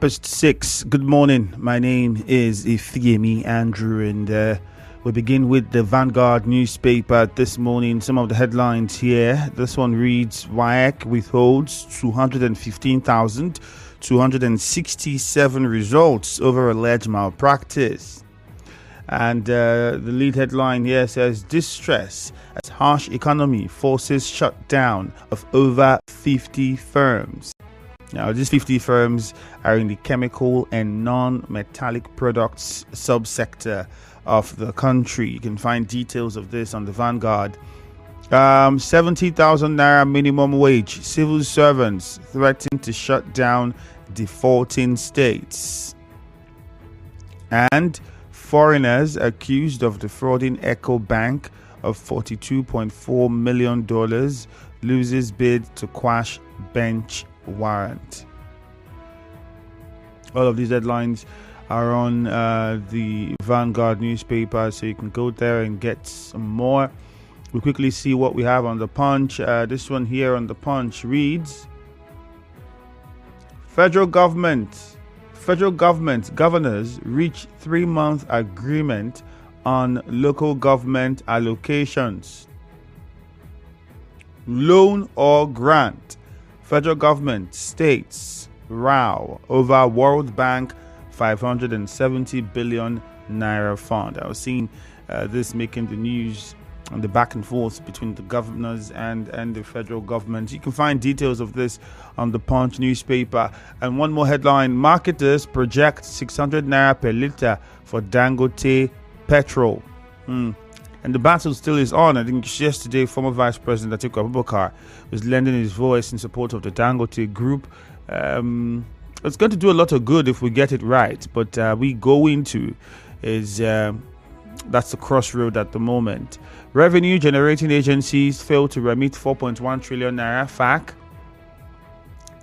6. Good morning. My name is Ifyemi Andrew, and we begin with the Vanguard newspaper this morning. Some of the headlines here. This one reads: WAEC withholds 215,267 results over alleged malpractice. And the lead headline here says: distress as harsh economy forces shutdown of over 50 firms. Now, these 50 firms are in the chemical and non-metallic products subsector of the country. You can find details of this on the Vanguard. 70,000 naira minimum wage. Civil servants threaten to shut down defaulting states. And foreigners accused of defrauding Echo Bank of $42.4 million loses bid to quash bench warrant. All of these headlines are on the Vanguard newspaper, so you can go there and get some more. We'll quickly see what we have on the Punch. This one here on the Punch reads: Federal government governors reach 3-month agreement on local government allocations. Loan or grant. Federal government, states row over World Bank 570 billion naira fund. I was seeing this making the news on the back and forth between the governors and the federal government. You can find details of this on the Punch newspaper. And one more headline: marketers project 600 naira per litre for Dangote petrol. And the battle still is on. I think yesterday, former Vice President Atiku Abubakar was lending his voice in support of the Dangote group. It's going to do a lot of good if we get it right. But we go into is that's the crossroad at the moment. Revenue generating agencies fail to remit 4.1 trillion naira FAC.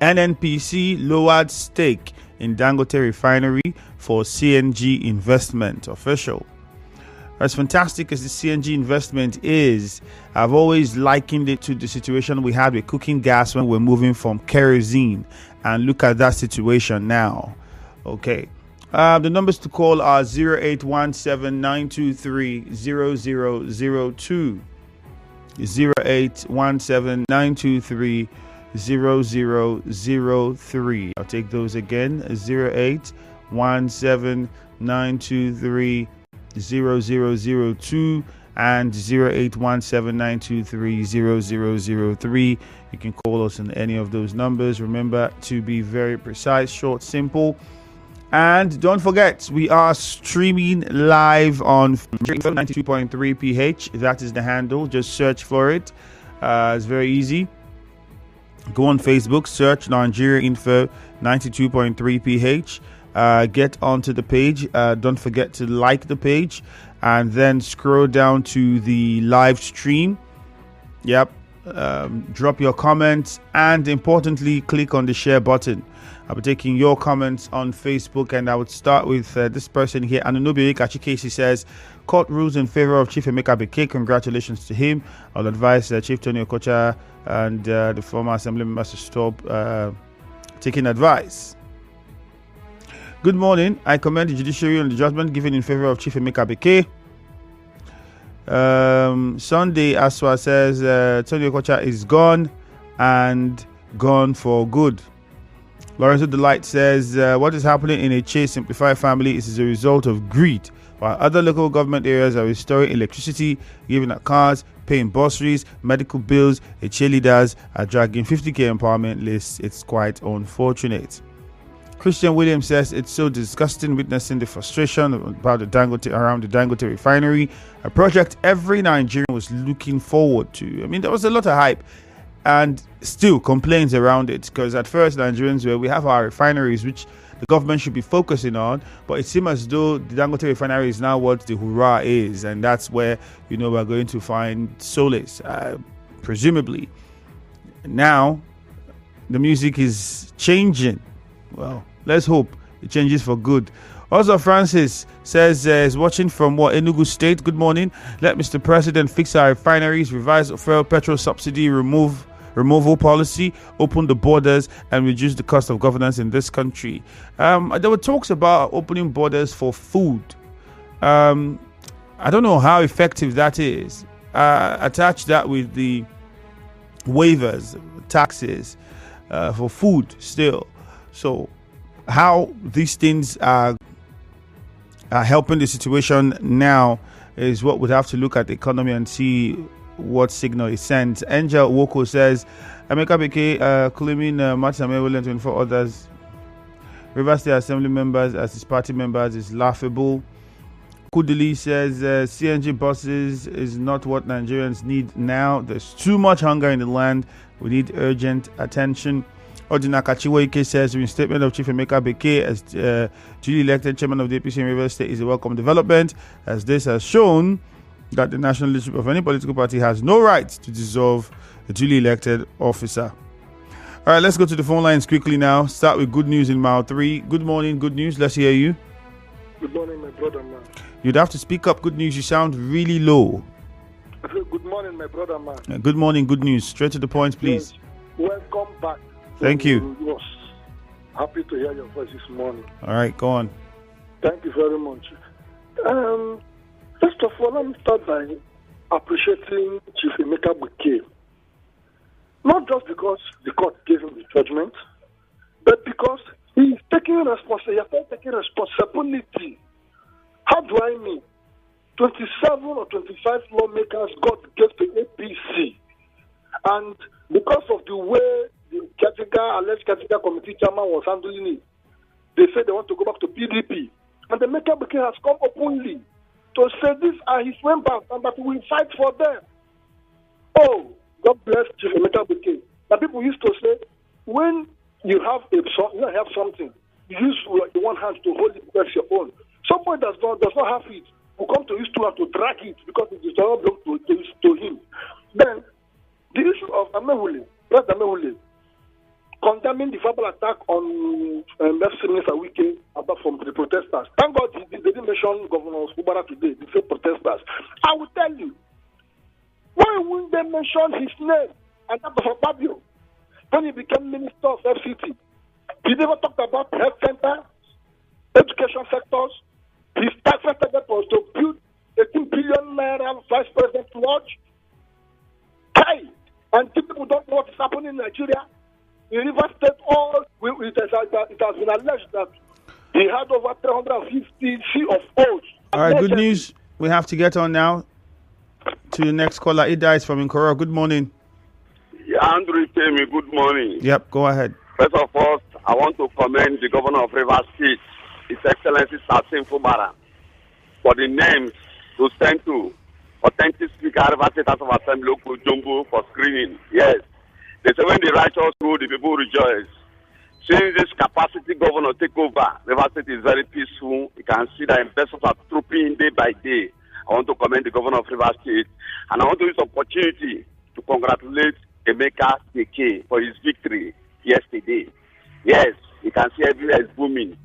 NNPC lowered stake in Dangote refinery for CNG investment. Official. As fantastic as the CNG investment is, I've always likened it to the situation we had with cooking gas when we're moving from kerosene. And look at that situation now. Okay. The numbers to call are 0817-923-0002. 0817-923-0003. I'll take those again. 0817-923-0002 and 0817-923-0003. You can call us on any of those numbers. Remember to be very precise, short, simple. And don't forget, we are streaming live on 92.3 PH. That is the handle. Just search for it. It's very easy. Go on Facebook, search Nigeria Info 92.3 PH. Get onto the page. Don't forget to like the page and then scroll down to the live stream. Yep. Drop your comments and importantly, click on the share button. I'll be taking your comments on Facebook, and I would start with this person here. Anunobi Kachikesi says, court rules in favor of Chief Emeka Beke. Congratulations to him. I'll advise Chief Tony Okocha and the former assembly members to stop taking advice. Good morning. I commend the judiciary on the judgment given in favor of Chief Emeka Beke. Sunday Aswa says Tony Okocha is gone and gone for good. Lorenzo Delight says what is happening in a Chase Simplify family is a result of greed, while other local government areas are restoring electricity, giving out cars, paying bursaries, medical bills. The cheerleaders are dragging 50k empowerment lists. It's quite unfortunate. Christian Williams says it's so disgusting witnessing the frustration about the Dangote around the Dangote refinery, a project every Nigerian was looking forward to. I mean, there was a lot of hype and still complaints around it, because at first Nigerians we have our refineries which the government should be focusing on, but it seems as though the Dangote refinery is now what the hurrah is, and that's where we're going to find solace, presumably. Now the music is changing. Well, let's hope it changes for good. Also, Francis says is watching from Enugu State. Good morning. Let Mr. President fix our refineries, revise fuel petrol subsidy, remove removal policy, open the borders, and reduce the cost of governance in this country. There were talks about opening borders for food. I don't know how effective that is. Attach that with the waivers, taxes for food still. So how these things are helping the situation now is what we'd have to look at the economy and see what signal it sends. Angel Woko says, Emeka Beke claiming Martin Amewole and 24 others, Rivers State Assembly members as his party members is laughable. Kudili says CNG buses is not what Nigerians need now. There's too much hunger in the land. We need urgent attention. Odinaka Chiwoike says reinstatement of Chief Emeka Beke as duly elected chairman of the APC in Rivers State is a welcome development, as this has shown that the national leadership of any political party has no right to dissolve a duly elected officer. All right, let's go to the phone lines quickly now. Start with good news in mile 3. Good morning, good news. Let's hear you. Good morning, my brother, man. You'd have to speak up. Good news. You sound really low. Good morning, my brother, man. Good morning. Good news. Straight to the point, please. Yes. Welcome back. Thank you. Yes. Happy to hear your voice this morning. All right, go on. Thank you very much. First of all, let me start by appreciating Chief Emeka Beke. Not just because the court gave him the judgment, but because he is taking responsibility. How do I mean? 27 or 25 lawmakers got gave to APC. And because of the way the alleged Katika committee chairman was handling it, they said they want to go back to PDP. And the Emeka Beke has come openly to say these are his members and that we will fight for them. Oh, God bless Chief Emeka Beke. Now people used to say, when you have something, you use your one hand to hold it as your own. Somebody does not have it, will come to his two hands to drag it because it does not belong to him. Then the issue of President Amewole, condemning the verbal attack on FC Minister Wike from the protesters. Thank God they didn't mention Governor Fubara today, the same protesters. I will tell you, why wouldn't they mention his name and that of Fabio when he became Minister of FCT? He never talked about health center, education sectors. His first target was to build 18 billion naira vice president lodge. And people don't know what is happening in Nigeria. In Rivers State, it has been alleged that he had over 350 CFOs. All right, good news. We have to get on now to the next caller. Ida is from Nkoro. Good morning. Yeah, Andrew Temi, good morning. Yep, go ahead. First of all, I want to commend the governor of Rivers State, His Excellency Sasim Fubara, for the names to send to authentic speaker Rivers State House of Assembly local Jumbo for screening. Yes. They say when the righteous rule, the people rejoice. Since this capacity governor take over, Rivers State is very peaceful. You can see that investors are trooping day by day. I want to commend the governor of Rivers State, and I want to use the opportunity to congratulate Emeka Beke for his victory yesterday. Yes, you can see everywhere is booming.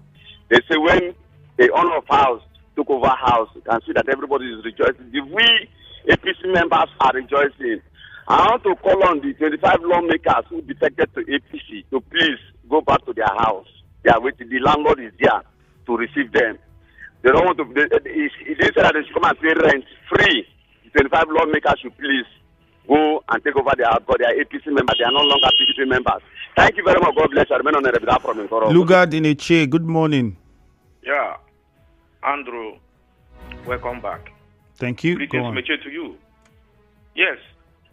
They say when the owner of house took over house, you can see that everybody is rejoicing. If we APC members are rejoicing, I want to call on the 25 lawmakers who defected to APC to please go back to their house. They are waiting. The landlord is there to receive them. They don't want to. They say that they should come and pay rent free. The 25 lawmakers should please go and take over their APC members. They are no longer PDP members. Thank you very much. God bless you. I remain on the Rebida from Nkoro. Lugard in a chair. Good morning. Yeah. Andrew, welcome back. Thank you. Greetings, Meche, to you. Yes,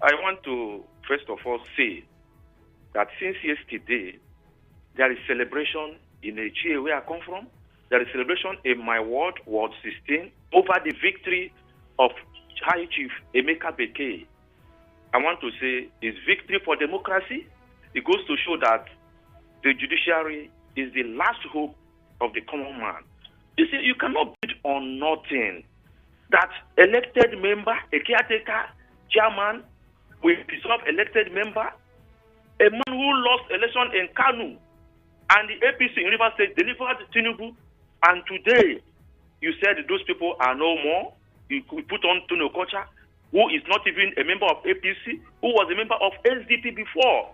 I want to first of all say that since yesterday, there is celebration in Echie where I come from. There is celebration in my ward, Ward 16, over the victory of High Chief Emeka Beke. I want to say it's victory for democracy. It goes to show that the judiciary is the last hope of the common man. You see, you cannot build on nothing. That elected member, a caretaker, chairman, will dissolve elected member, a man who lost election in Kanu, and the APC in Rivers State delivered Tinubu, and today you said those people are no more. You put on Tunu Kocha. who is not even a member of APC, who was a member of SDP before.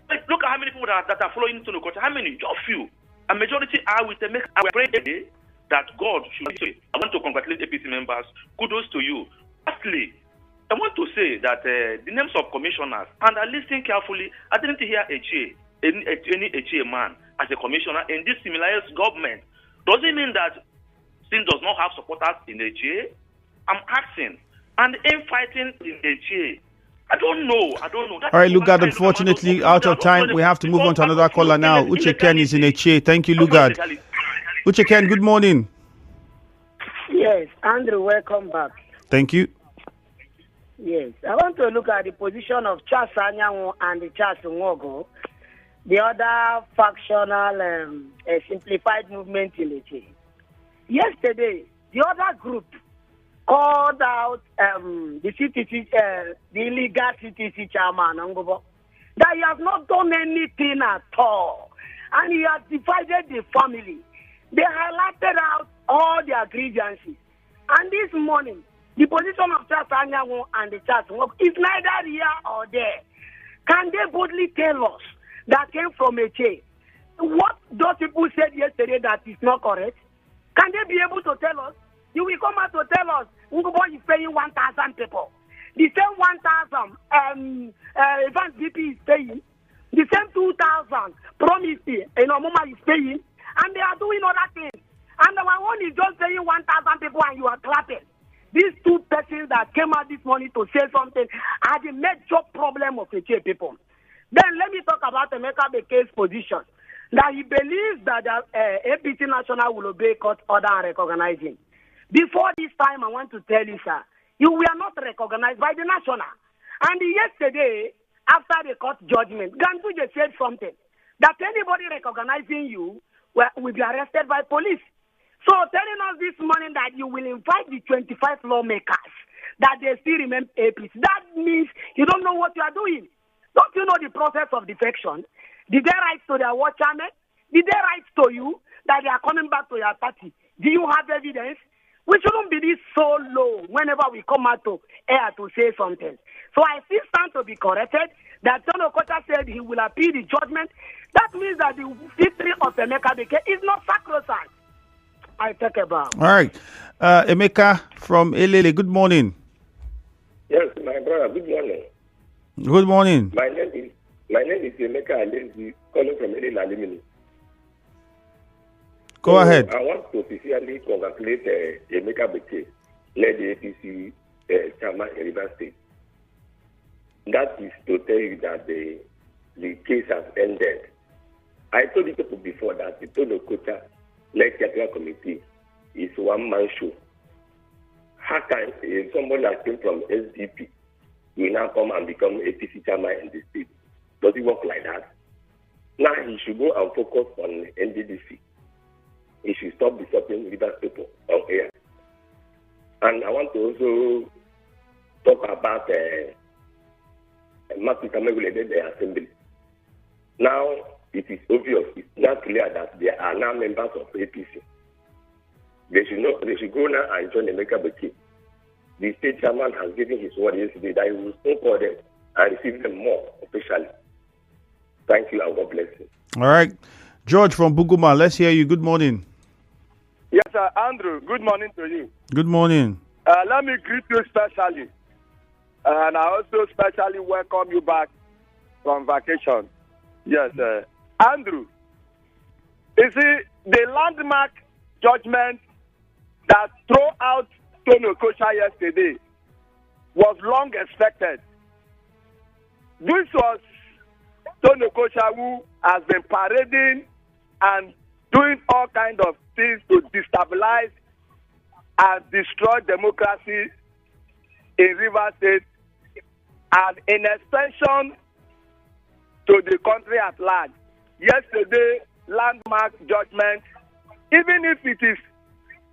Like, look at how many people that are following Tony Okocha. How many? Just few. A majority are with the make. I pray that God should say. I want to congratulate APC members. Kudos to you. Lastly, I want to say that the names of commissioners, and I listened carefully, I didn't hear any HA man as a commissioner in this similar government. Does it mean that Sin does not have supporters in HA? I'm asking. And infighting in HA. I don't know. That's all right, Lugard, unfortunately, out of time. We have to move on to another caller now. Uche Ken is in HA. Thank you, Lugard. Uche Ken, good morning. Yes, Andrew, welcome back. Thank you. Yes, I want to look at the position of Charles Anyanwu and the Charles Nwogo, the other factional simplified movement in HA. Yesterday, the other group called out the CTC, the illegal CTC chairman, that he has not done anything at all. And he has divided the family. They highlighted out all their grievances. And this morning, the position of Charles Anyanwu and the Charles Nwogo is neither here or there. Can they boldly tell us that came from HA what those people said yesterday that is not correct? Can they be able to tell us? You will come out to tell us Ngubo is paying 1,000 people. The same 1,000 Evans VP is paying. The same 2,000 Promise Mama is paying. And they are doing other things. And our one is just paying 1,000 people and you are clapping. These two persons that came out this morning to say something are the major problem of the people. Then let me talk about Emeka Beke's position. That he believes that the APC National will obey court order and recognize him. Before this time, I want to tell you, sir, you were not recognized by the National. And yesterday, after the court judgment, Ganduje said something, that anybody recognizing you will be arrested by police. So telling us this morning that you will invite the 25 lawmakers, that they still remain APC, that means you don't know what you are doing. Don't you know the process of defection? Did they write to their war chairman? Did they write to you that they are coming back to your party? Do you have evidence? We shouldn't be this so low whenever we come out to air to say something. So I still stand to be corrected that Tony Okocha said he will appeal the judgment. That means that the victory of Emeka Beke is not sacrosanct. I take a bow. All right. Emeka from Elele, good morning. Yes, my brother, good morning. Good morning. My name is Emeka Alenzi, calling from Elele Alumini. Go ahead. I want to officially congratulate Emeka Beke, led the APC chairman in Rivers State. That is to tell you that the case has ended. I told you people before that the Tony Okocha led Capital Committee is one-man show. How can somebody that came from SDP will now come and become APC chairman in the state? Does it work like that? Now he should go and focus on NDDC. He should stop disturbing Rivers people on air. And I want to also talk about Martin Kamegule led the assembly. Now it is obvious, it's not clear that they are now members of APC. They should go now and join Emeka Beke. The state chairman has given his word yesterday that he will soon call them and receive them more officially. Thank you and God bless you. All right. George from Buguma, let's hear you. Good morning. Yes, sir. Andrew, good morning to you. Good morning. Let me greet you specially. And I also specially welcome you back from vacation. Yes, Andrew, you see, the landmark judgment that threw out Tony Okocha yesterday was long expected. This was Tony Okocha who has been parading and doing all kinds of things to destabilize and destroy democracy in Rivers State and in extension to the country at large. Yesterday, landmark judgment, even if it is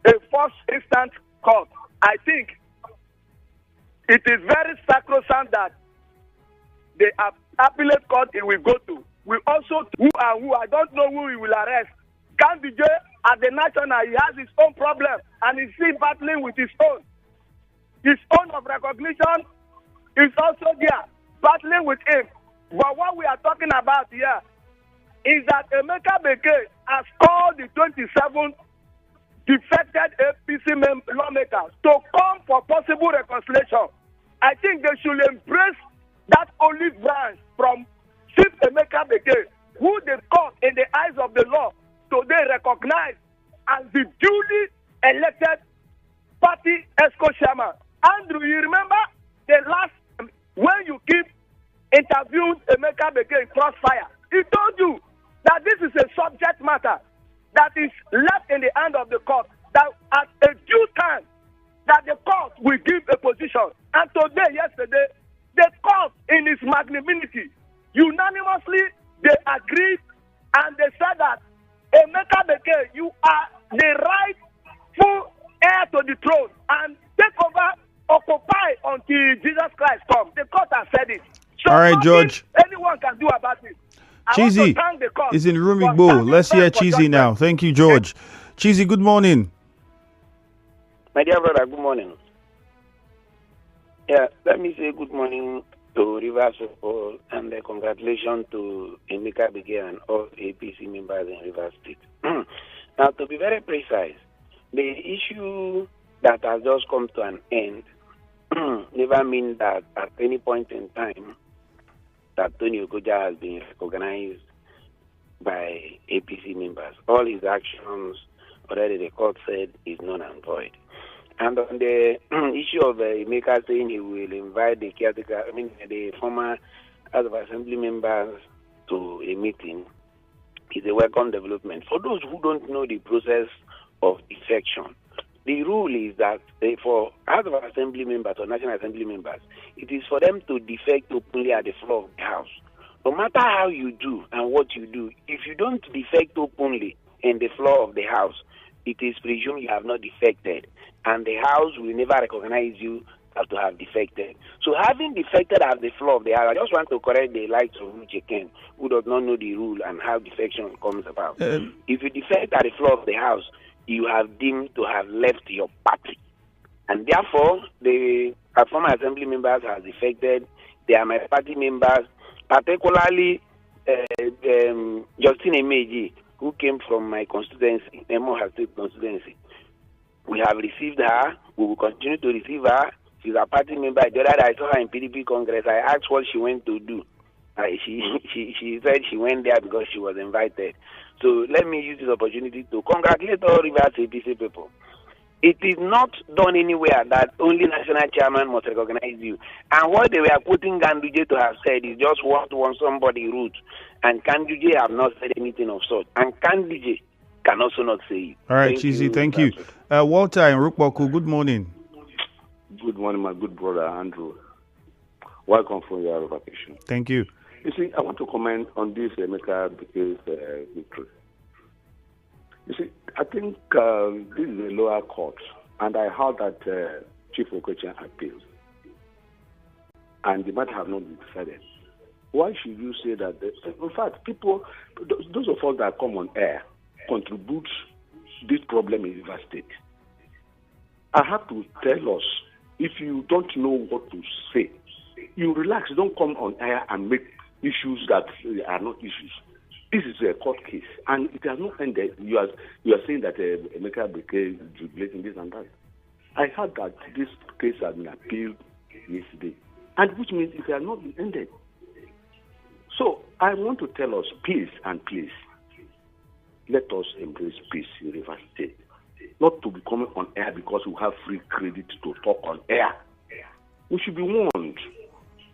a first instance court, I think it is very sacrosanct that the appellate court it will go to. We also, I don't know who he will arrest. Ganduje at the national, he has his own problem and he's still battling with his own. his own of recognition is also there, battling with him. But what we are talking about here is that Emeka Beke has called the 27 defected APC lawmakers to come for possible reconciliation. I think they should embrace that olive branch from Chief Emeka Beke, who the court in the eyes of the law today recognize as the duly elected party ESCO chairman. Andrew, you remember the last time when you keep interviewed Emeka Beke in Crossfire? He told you that this is a subject matter that is left in the hand of the court, that at a due time that the court will give a position. And yesterday, the court in its magnanimity, unanimously, they agreed and they said that Emeka Beke, you are the rightful heir to the throne and take over, occupy until Jesus Christ comes. The court has said it. So all right, George. Anyone can do about it. Cheesy is in Rumigbo. Let's hear Cheesy now. Thank you, George. Cheesy, good morning. My dear brother, good morning. Yeah, let me say good morning to Rivers People and congratulations to Emeka Beke and all APC members in Rivers State. Now, to be very precise, the issue that has just come to an end never means that at any point in time that Tony Okoja has been recognized by APC members. All his actions, already the court said, is null and void. And on the issue of Emeka saying he will invite the caretaker, the former House of Assembly members to a meeting, is a welcome development. For those who don't know the process of defection, the rule is that for House of Assembly members or National Assembly members, it is for them to defect openly at the floor of the House. No matter how you do and what you do, if you don't defect openly in the floor of the House, it is presumed you have not defected, and the House will never recognize you as to have defected. So having defected at the floor of the House, I just want to correct the likes of Uche Ken, who does not know the rule and how defection comes about. If you defect at the floor of the House, you have deemed to have left your party. And therefore, the former assembly members have defected. They are my party members, particularly Justine Emeji, who came from my constituency, Emoha State constituency. We have received her. We will continue to receive her. She's a party member. The other day I saw her in PDP Congress. I asked what she went to do. She said she went there because she was invited. So let me use this opportunity to congratulate all Rivers APC people. It is not done anywhere that only national chairman must recognize you. And what they were putting Ganduje to have said is just want somebody rude. And Ganduje have not said anything of sort. And Ganduje can also not say it. All right, Cheesy, thank you. Walter in Rukwaku, good morning. Good morning, my good brother Andrew. Welcome for your vacation. Thank you. You see, I want to comment on this Emeka Beke's victory. You see, I think this is a lower court, and I heard that Chief Okocha appealed, and the matter have not been decided. Why should you say that? In fact, people, those of us that come on air, contribute this problem in Rivers State. I have to tell us, if you don't know what to say, you relax. Don't come on air and make issues that are not issues. This is a court case, and it has not ended. You are saying that Emeka Beke is jubilating this and that. I heard that this case has been appealed yesterday, and which means it has not been ended. So I want to tell us, please, let us embrace peace in Rivers State. Not to be coming on air because we have free credit to talk on air. We should be warned.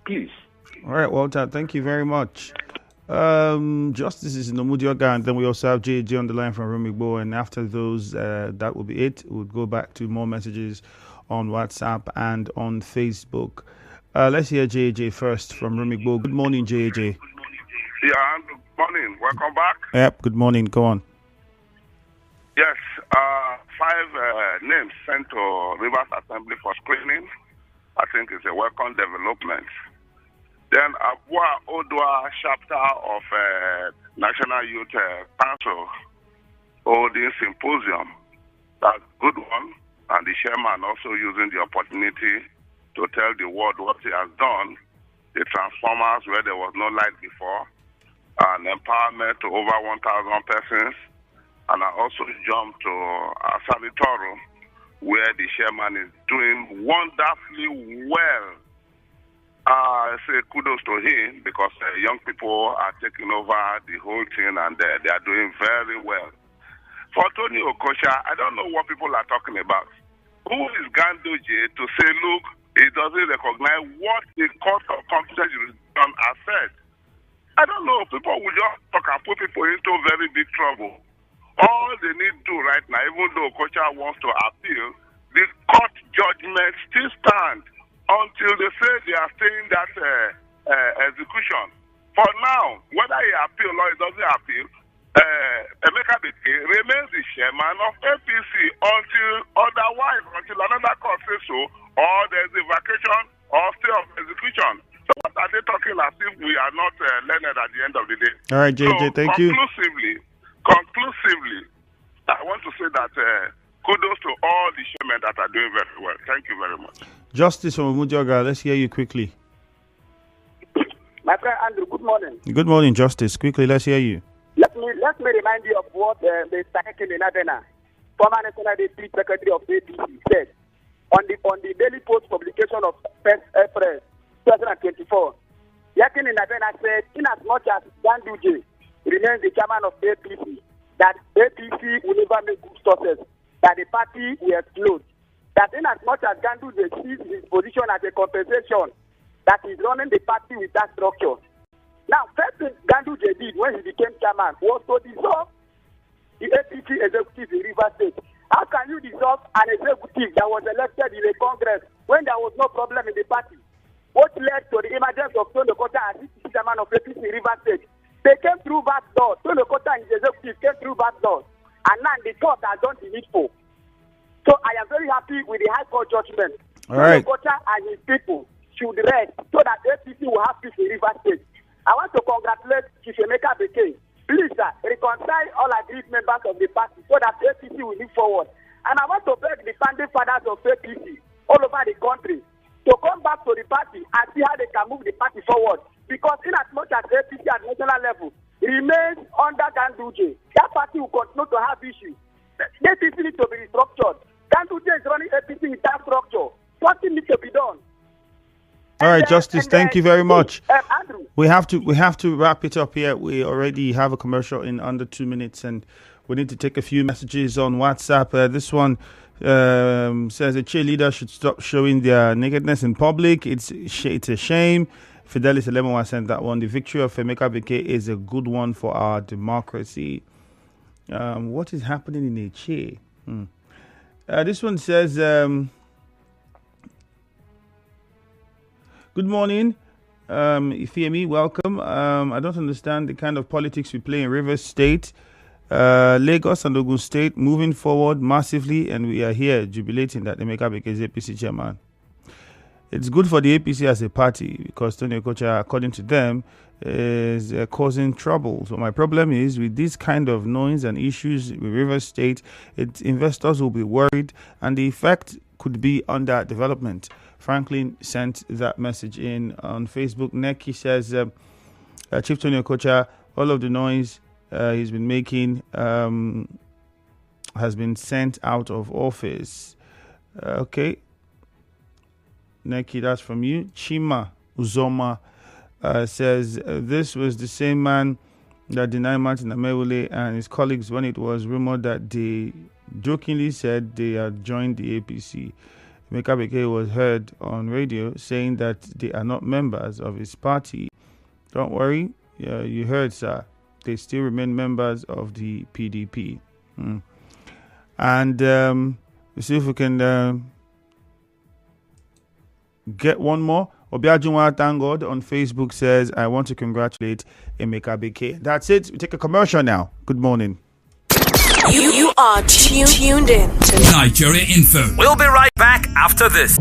Please. All right, Walter, thank you very much. Justice is in Omudioga, and then we also have JJ on the line from Rumigbo, and after those, that will be it. We'll go back to more messages on WhatsApp and on Facebook. Let's hear JJ first from Rumigbo. Good morning, JJ. Yeah, good morning. Welcome back. Yep, good morning. Go on. Yes, 5 names sent to Rivers Assembly for screening. I think it's a welcome development. Then Abua Odua chapter of National Youth Council holding symposium. That's a good one. and the chairman also using the opportunity to tell the world what he has done, the transformers where there was no light before, and empowerment to over 1,000 persons, and I also jumped to Asalitoro, where the chairman is doing wonderfully well. I say kudos to him because young people are taking over the whole thing and they are doing very well. For Tony Okocha, I don't know what people are talking about. Who is Ganduje to say, look, he doesn't recognize what the court of competent jurisdiction has said? I don't know. People will just talk and put people into very big trouble. All they need to do right now, even though Okocha wants to appeal, the court judgment still stands until they say they are staying that execution. For now, whether he appeal or he doesn't appeal, Emeka Beke remains the chairman of APC until otherwise, until another court says so, or there's a vacation or stay of execution. So what are they talking as if we are not learned at the end of the day? All right, JJ, thank you. Conclusively, I want to say that kudos to all the chairmen that are doing very well. Thank you very much. Justice from Umujoga, let's hear you quickly. My friend Andrew, good morning. Good morning, Justice. Quickly, let's hear you. Let me remind you of what the Tahekin Inadena, former National Deputy Secretary of APC, said on the Daily Post publication of 1st April 2024. Yakin Inadena said, in as much as Ganduje remains the chairman of APC, that APC will never make good sources, that the party will explode. That in as much as Ganduje sees his position as a compensation, that he's running the party with that structure. Now, first thing Ganduje did when he became chairman was to dissolve the APC executive in Rivers State. How can you dissolve an executive that was elected in a Congress when there was no problem in the party? What led to the emergence of Tony Okocha as the chairman of APC in Rivers State? They came through back doors. Tony Okocha and his executive came through back doors. And now the court has done the needful. So I am very happy with the High Court judgment. All right. Okocha and his people should rest so that the APC will have peace in Rivers State. I want to congratulate Chief Emeka Beke. Please, sir, reconcile all agreed members of the party so that the APC will move forward. And I want to beg the founding fathers of APC all over the country to come back to the party and see how they can move the party forward. Because in as much as APC at national level remains under Ganduje, that party will continue to have issues. The APC needs to be restructured. Ganduje is running APC with that structure. Something needs to be done. All right, Justice, thank you very much. Andrew. We have to wrap it up here. We already have a commercial in under 2 minutes, and we need to take a few messages on WhatsApp. This one says a cheerleader should stop showing their nakedness in public. It's a shame. Fidelis Elemonwa sent that one. The victory of Emeka Beke is a good one for our democracy. What is happening in Eche? This one says, good morning, Ifeami, welcome. I don't understand the kind of politics we play in Rivers State. Lagos and Ogun State moving forward massively, and we are here jubilating that Emeka Beke is APC chairman. It's good for the APC as a party because Tony Okocha, according to them, is causing trouble. So my problem is with this kind of noise and issues with Rivers State, investors will be worried and the effect could be under development. Franklin sent that message in on Facebook. Neki says, Chief Tony Okocha, all of the noise he's been making has been sent out of office. Okay. Neki, that's from you. Chima Uzoma says, this was the same man that denied Martin Amewule and his colleagues when it was rumored that they jokingly said they had joined the APC. Emeka Beke was heard on radio saying that they are not members of his party. Don't worry, you heard, sir. They still remain members of the PDP. And we'll see if we can get one more. Obiajunwa Tangod on Facebook says, I want to congratulate Emeka Beke. That's it. We take a commercial now. Good morning. You are tuned in to Nigeria Info. We'll be right back after this.